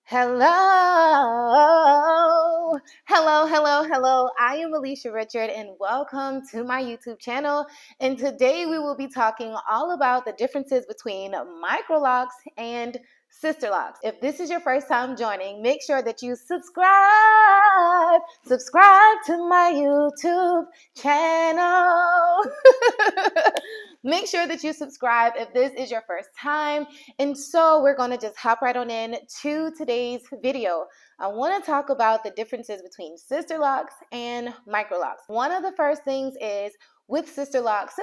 Hello. I am Alisha Richard and welcome to my YouTube channel. And today we will be talking all about the differences between microlocks and sisterlocks. If this is your first time joining, make sure that you subscribe to my YouTube channel. Make sure that you subscribe if this is your first time. And so we're going to just hop right on in to today's video. I want to talk about the differences between sisterlocks and microlocks. One of the first things is with sisterlocks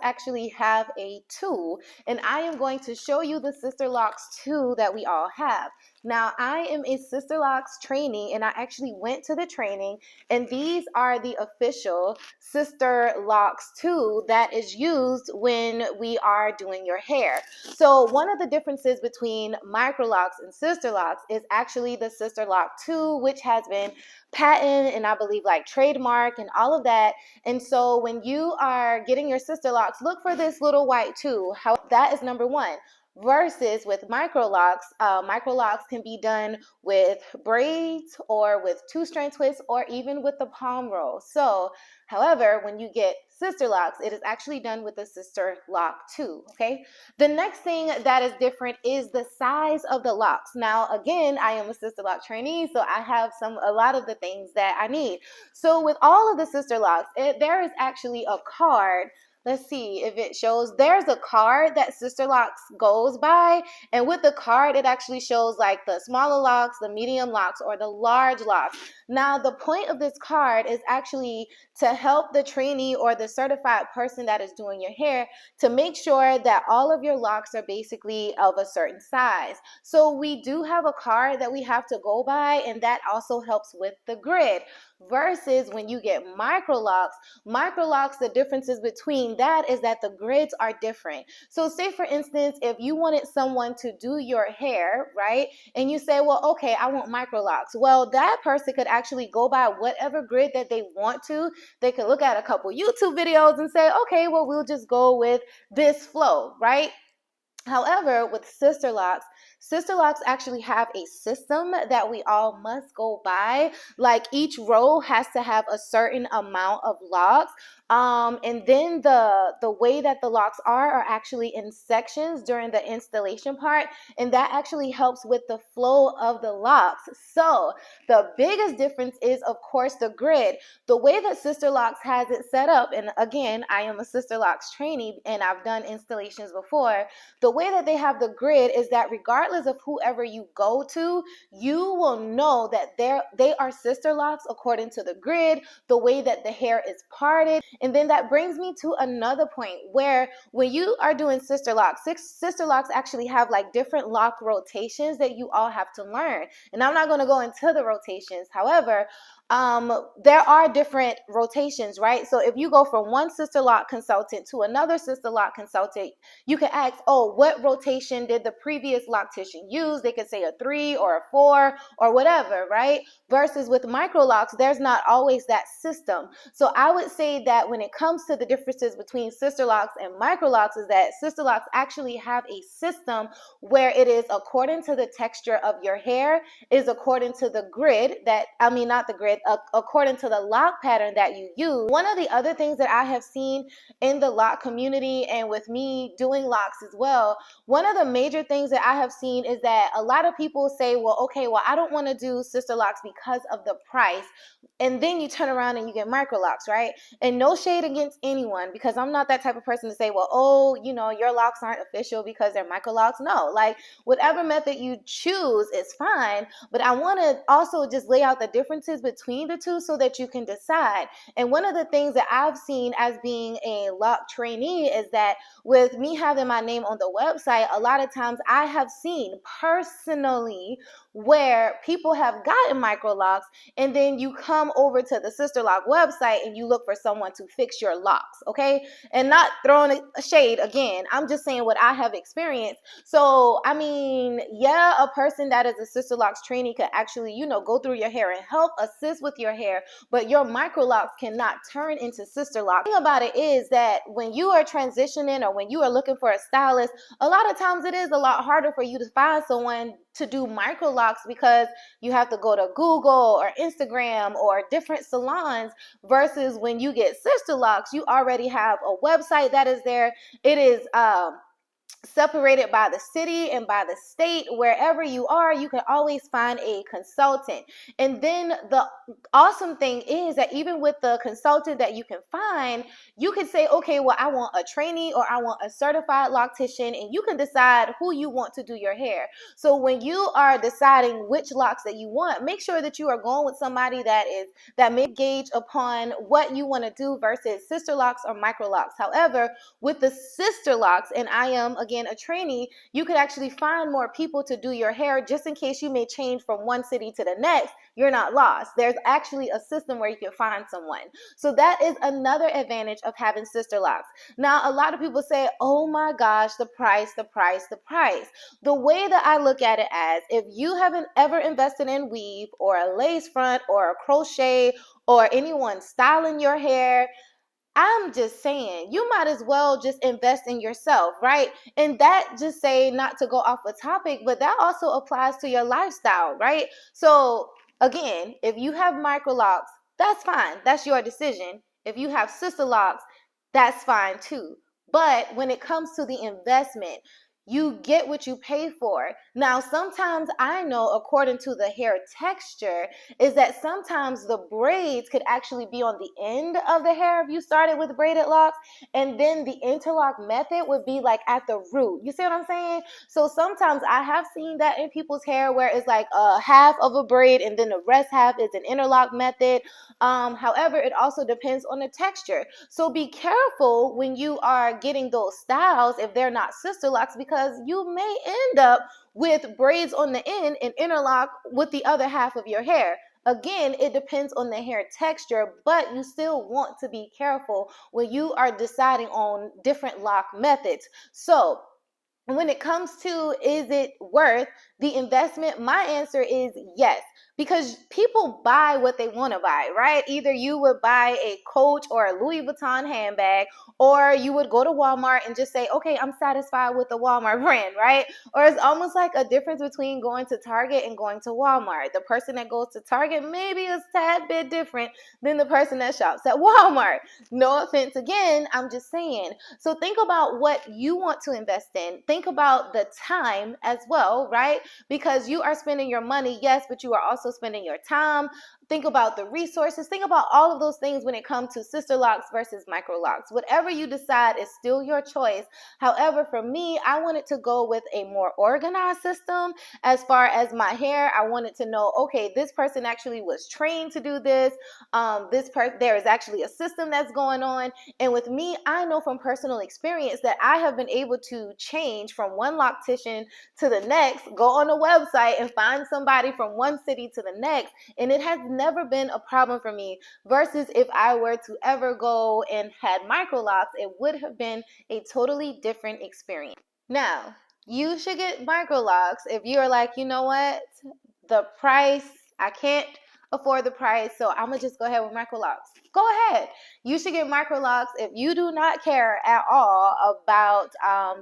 actually have a tool, and I am going to show you the sisterlocks tool that we all have. Now, I am a sisterlocks trainee, and I actually went to the training, and these are the official sisterlocks tool that is used when we are doing your hair. So one of the differences between microlocks and sisterlocks is actually the sisterlock tool, which has been patented and I believe like trademark and all of that. And so when you are getting your sisterlocks, look for this little white tool. That is number one. Versus with microlocks, microlocks can be done with braids or with two-strand twists or even with the palm roll. So, however, when you get sisterlocks, it is actually done with the sisterlock tool, okay? The next thing that is different is the size of the locks. Now, again, I am a sisterlock trainee, so I have a lot of the things that I need. So with all of the sisterlocks, there is actually a card. Let's see if it shows. There's a card that sisterlocks goes by, and with the card it actually shows like the smaller locks, the medium locks, or the large locks. Now the point of this card is actually to help the trainee or the certified person that is doing your hair to make sure that all of your locks are basically of a certain size. So we do have a card that we have to go by, and that also helps with the grid. Versus when you get microlocks, the differences between that is that the grids are different. So say for instance, if you wanted someone to do your hair, right, and you say, well, okay, I want microlocks. Well, that person could actually go by whatever grid that they want to. They could look at a couple YouTube videos and say, okay, well, we'll just go with this flow, right? However, with sisterlocks actually have a system that we all must go by. Like each row has to have a certain amount of locks. And then the way that the locks are actually in sections during the installation part, and that actually helps with the flow of the locks. So the biggest difference is, of course, the grid. The way that sisterlocks has it set up, and again, I am a sisterlocks trainee and I've done installations before. The way that they have the grid is that regardless of whoever you go to, you will know that they are sisterlocks according to the grid, the way that the hair is parted. And then that brings me to another point where when you are doing sisterlocks actually have like different lock rotations that you all have to learn. And I'm not going to go into the rotations. However, there are different rotations, right? So if you go from one sisterlock consultant to another sisterlock consultant, you can ask, oh, what rotation did the previous loctician use? They could say a 3 or a 4 or whatever, right? Versus with microlocks, there's not always that system. So I would say that when it comes to the differences between sisterlocks and microlocks is that sisterlocks actually have a system where it is according to the texture of your hair, is according to the grid according to the lock pattern that you use. One of the other things that I have seen in the lock community and with me doing locks as well, one of the major things that I have seen is that a lot of people say, well, okay, well, I don't want to do sisterlocks because of the price. And then you turn around and you get microlocks, right? And no shade against anyone, because I'm not that type of person to say, well, oh, you know, your locks aren't official because they're microlocks. No, like whatever method you choose is fine. But I want to also just lay out the differences between the two so that you can decide. And one of the things that I've seen as being a lock trainee is that with me having my name on the website, a lot of times I have seen personally where people have gotten microlocks and then you come over to the Sisterlock website and you look for someone to fix your locks, okay? And not throwing a shade again, I'm just saying what I have experienced. So, I mean, yeah, a person that is a Sisterlocks trainee could actually, you know, go through your hair and help assist with your hair, but your Microlocks cannot turn into Sisterlocks. The thing about it is that when you are transitioning or when you are looking for a stylist, a lot of times it is a lot harder for you to find someone to do Microlocks because you have to go to Google or Instagram or different salons, versus when you get Sisterlocks, you already have a website that is there. It is separated by the city and by the state. Wherever you are, you can always find a consultant. And then the awesome thing is that even with the consultant that you can find, you can say, okay, well, I want a trainee or I want a certified loctician, and you can decide who you want to do your hair. So when you are deciding which locks that you want, make sure that you are going with somebody that may gauge upon what you want to do versus Sisterlocks or Microlocks. However, with the Sisterlocks, and I am again a trainee, you could actually find more people to do your hair, just in case you may change from one city to the next. You're not lost. There's actually a system where you can find someone. So that is another advantage of having Sisterlocks. Now, a lot of people say, oh my gosh, the price, the price, the price. The way that I look at it as, if you haven't ever invested in weave or a lace front or a crochet or anyone styling your hair, I'm just saying, you might as well just invest in yourself, right? And that, just say, not to go off the topic, but that also applies to your lifestyle, right? So again, if you have Microlocks, that's fine. That's your decision. If you have Sisterlocks, that's fine too. But when it comes to the investment, you get what you pay for. Now, sometimes I know, according to the hair texture, is that sometimes the braids could actually be on the end of the hair if you started with braided locks, and then the interlock method would be like at the root. You see what I'm saying? So sometimes I have seen that in people's hair where it's like a half of a braid and then the rest half is an interlock method. However, it also depends on the texture. So be careful when you are getting those styles if they're not Sisterlocks, because you may end up with braids on the end and interlock with the other half of your hair. Again, it depends on the hair texture, but you still want to be careful when you are deciding on different lock methods. So when it comes to, is it worth the investment, my answer is yes, because people buy what they want to buy, right? Either you would buy a Coach or a Louis Vuitton handbag, or you would go to Walmart and just say, okay, I'm satisfied with the Walmart brand, right? Or it's almost like a difference between going to Target and going to Walmart. The person that goes to Target maybe is a tad bit different than the person that shops at Walmart. No offense again, I'm just saying. So think about what you want to invest in. Think about the time as well, right? Because you are spending your money, yes, but you are also spending your time. Think about the resources. Think about all of those things when it comes to Sisterlocks versus Microlocks. Whatever you decide is still your choice. However, for me, I wanted to go with a more organized system. As far as my hair, I wanted to know, okay, this person actually was trained to do this. There is actually a system that's going on. And with me, I know from personal experience that I have been able to change from one loctician to the next, go on a website and find somebody from one city to the next. And it has never been a problem for me, versus if I were to ever go and had Microlocks, it would have been a totally different experience. Now, you should get Microlocks if you're like, you know what, the price, I can't afford the price, so I'm gonna just go ahead with Microlocks. Go ahead. You should get Microlocks if you do not care at all about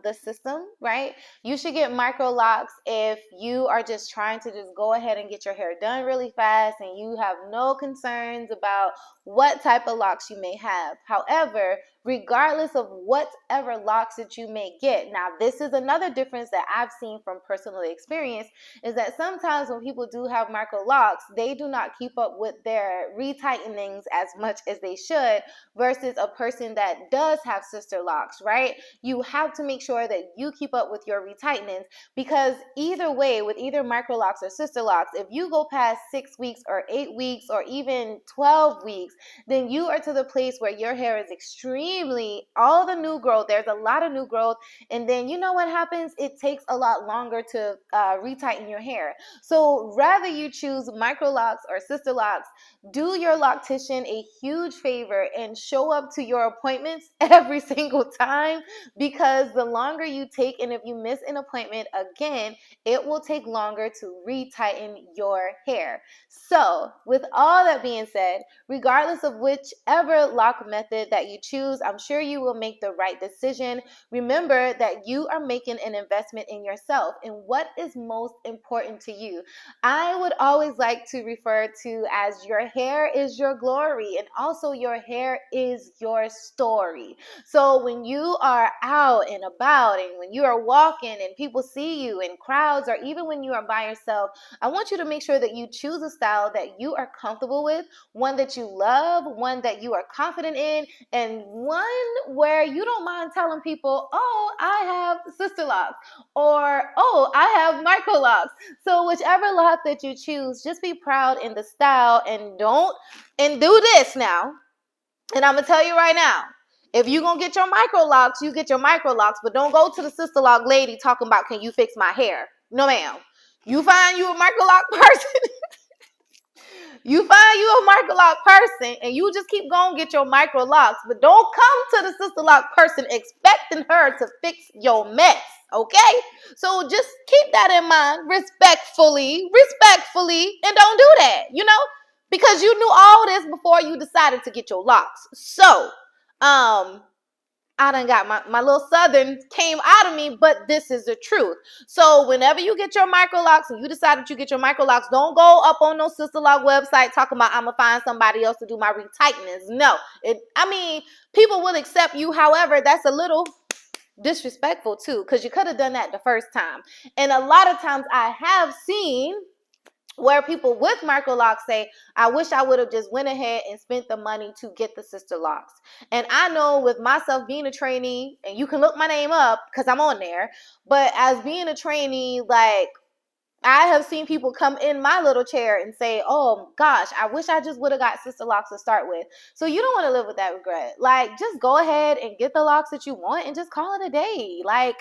the system, right? You should get Microlocks if you are just trying to just go ahead and get your hair done really fast and you have no concerns about what type of locks you may have. However, regardless of whatever locks that you may get, now this is another difference that I've seen from personal experience, is that sometimes when people do have Microlocks, they do not keep up with their retightenings as much as they should, versus a person that does have Sisterlocks, right? You have to make sure that you keep up with your retightenings, because either way, with either Microlocks or Sisterlocks, if you go past 6 weeks or 8 weeks or even 12 weeks, then you are to the place where your hair is extremely, all the new growth, there's a lot of new growth, and then you know what happens? It takes a lot longer to retighten your hair. So rather you choose Microlocks or Sisterlocks, do your loctician a huge favor and show up to your appointments every single time, because the longer you take, and if you miss an appointment again, it will take longer to retighten your hair. So with all that being said, regardless of whichever lock method that you choose, I'm sure you will make the right decision. Remember that you are making an investment in yourself and what is most important to you. I would always like to refer to as your hair is your glory, and also your hair is your story. So when you are out and about and when you are walking and people see you in crowds, or even when you are by yourself, I want you to make sure that you choose a style that you are comfortable with, one that you love, one that you are confident in, and one where you don't mind telling people, oh, I have Sisterlocks, or oh, I have Microlocks. So whichever lock that you choose, just be proud in the style, and do this now. And I'm gonna tell you right now, if you're gonna get your Microlocks, you get your Microlocks, but don't go to the Sisterlock lady talking about, can you fix my hair? No, ma'am. You find you a Microlock person. You find you a Microlock person, and you just keep going get your Microlocks, but don't come to the Sisterlock person expecting her to fix your mess, okay? So just keep that in mind, respectfully, and don't do that, because you knew all this before you decided to get your locks. So, I done got my little southern came out of me, but this is the truth. So whenever you get your Microlocks and you decide that you get your Microlocks, don't go up on no Sisterlock website talking about, I'm going to find somebody else to do my retighteners. No. People will accept you. However, that's a little disrespectful too, because you could have done that the first time. And a lot of times I have seen where people with Microlocks say, I wish I would have just went ahead and spent the money to get the Sisterlocks. And I know with myself being a trainee, and you can look my name up because I'm on there, but as being a trainee, like, I have seen people come in my little chair and say, oh gosh, I wish I just would have got Sisterlocks to start with. So you don't want to live with that regret. Like, just go ahead and get the locks that you want and just call it a day. Like,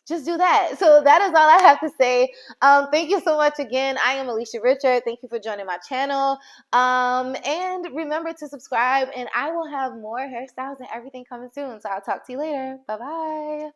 just do that. So that is all I have to say. Thank you so much again. I am Alisha Richard. Thank you for joining my channel. And remember to subscribe, and I will have more hairstyles and everything coming soon. So I'll talk to you later. Bye-bye.